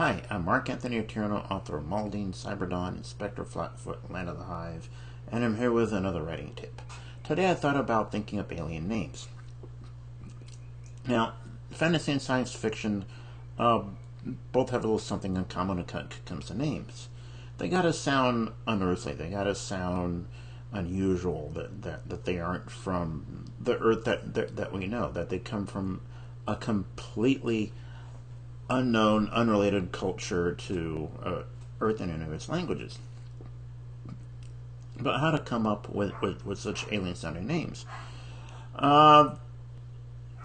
Hi, I'm Mark Anthony Oterno, author of Maldine, Cyberdawn, Inspector Flatfoot, Land of the Hive, and I'm here with another writing tip. Today I thought about thinking up alien names. Now, fantasy and science fiction both have a little something in common when it comes to names. They gotta sound unearthly, they gotta sound unusual, that they aren't from the Earth that we know, that they come from a completely unknown, unrelated culture to Earth and its languages. But how to come up with such alien-sounding names? There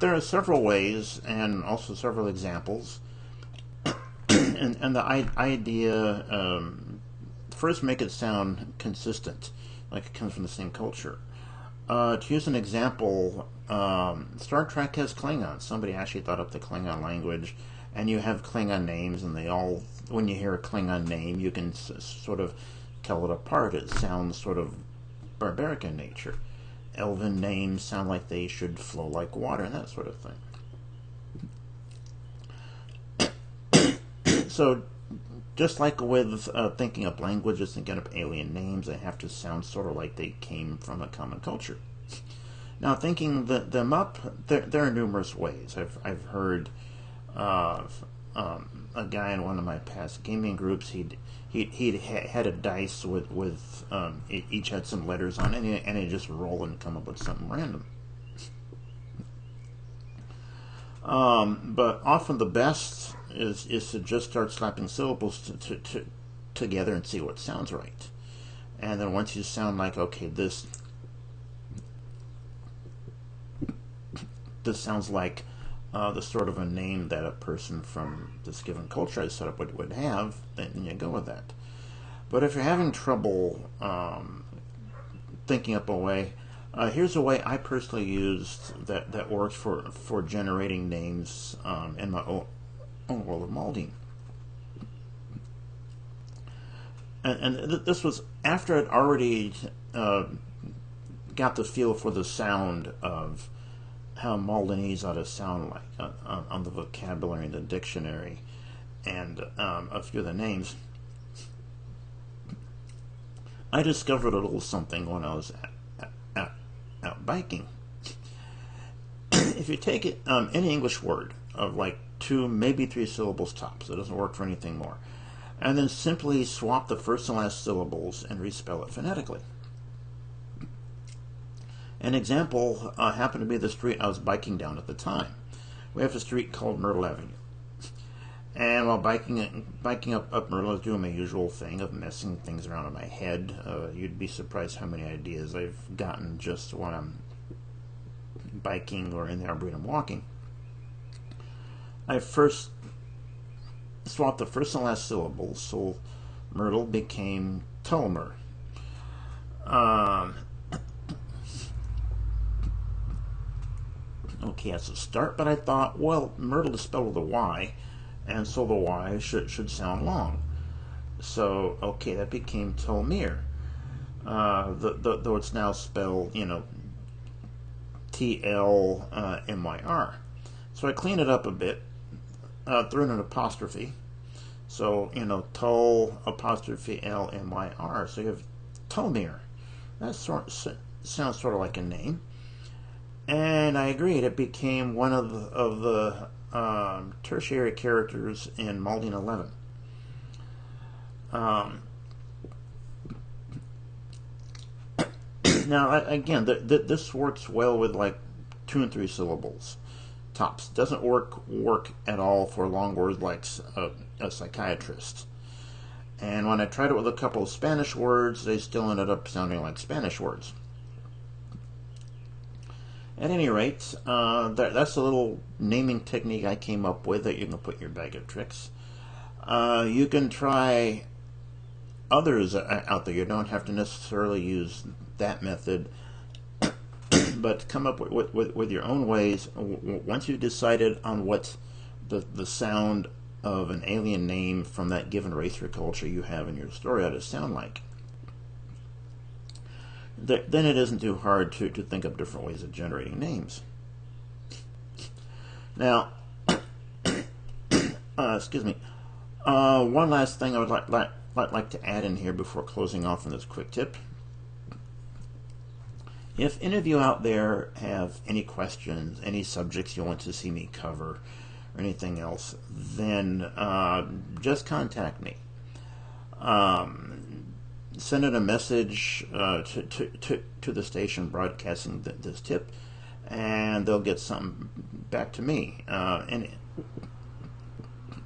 are several ways, and also several examples. and the idea, first, make it sound consistent, like it comes from the same culture. To use an example, Star Trek has Klingon. Somebody actually thought up the Klingon language, and you have Klingon names, and they all, when you hear a Klingon name, you can sort of tell it apart. It sounds sort of barbaric in nature. Elven names sound like they should flow like water, and that sort of thing. So, just like with thinking up languages, thinking up alien names, they have to sound sort of like they came from a common culture. Now, thinking them up, there are numerous ways. I've heard of a guy in one of my past gaming groups. He'd had a dice with each had some letters on it, and he'd just roll and come up with something random. But often the best is to just start slapping syllables together and see what sounds right. And then once you sound like, okay, this sounds like the sort of a name that a person from this given culture I set up would have, then you go with that. But if you're having trouble thinking up a way, here's a way I personally used that works for generating names in my own world of Maldine. And this was after I'd already got the feel for the sound of how Maldineese ought to sound like on the vocabulary and the dictionary, and a few of the names. I discovered a little something when I was out biking. If you take it any English word of like 2, maybe 3 syllables tops, it doesn't work for anything more, and then simply swap the first and last syllables and respell it phonetically. An example happened to be the street I was biking down at the time. We have a street called Myrtle Avenue. And while biking up Myrtle, I was doing my usual thing of messing things around in my head. You'd be surprised how many ideas I've gotten just when I'm biking or in the Arboretum walking. I first swapped the first and last syllables, so Myrtle became Tulmer. Okay, that's a start, but I thought, well, Myrtle is spelled with a Y, and so the Y should sound long. So, okay, that became Tulmir. Though it's now spelled, T-L-M-Y-R. So I cleaned it up a bit, threw in an apostrophe. So, Tul apostrophe L-M-Y-R. So you have Tulmir. That sounds sort of like a name. And I agreed. It became one of the tertiary characters in Maldine 11. Now, again, this works well with like 2 and 3 syllables tops. Doesn't work at all for long words like a psychiatrist. And when I tried it with a couple of Spanish words, they still ended up sounding like Spanish words. At any rate, that's a little naming technique I came up with that you can put in your bag of tricks. You can try others out there. You don't have to necessarily use that method, but come up with your own ways. Once you've decided on what the sound of an alien name from that given race or culture you have in your story ought to sound like, then it isn't too hard to think up different ways of generating names. Now, excuse me, One last thing I would like to add in here before closing off on this quick tip. If any of you out there have any questions, any subjects you want to see me cover, or anything else, then just contact me. Send in a message to the station broadcasting this tip, and they'll get something back to me.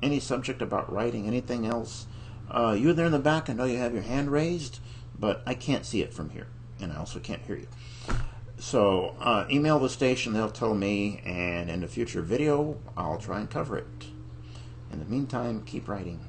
Any subject about writing, anything else. You there in the back, I know you have your hand raised, but I can't see it from here, and I also can't hear you. So email the station, they'll tell me, and in a future video, I'll try and cover it. In the meantime, keep writing.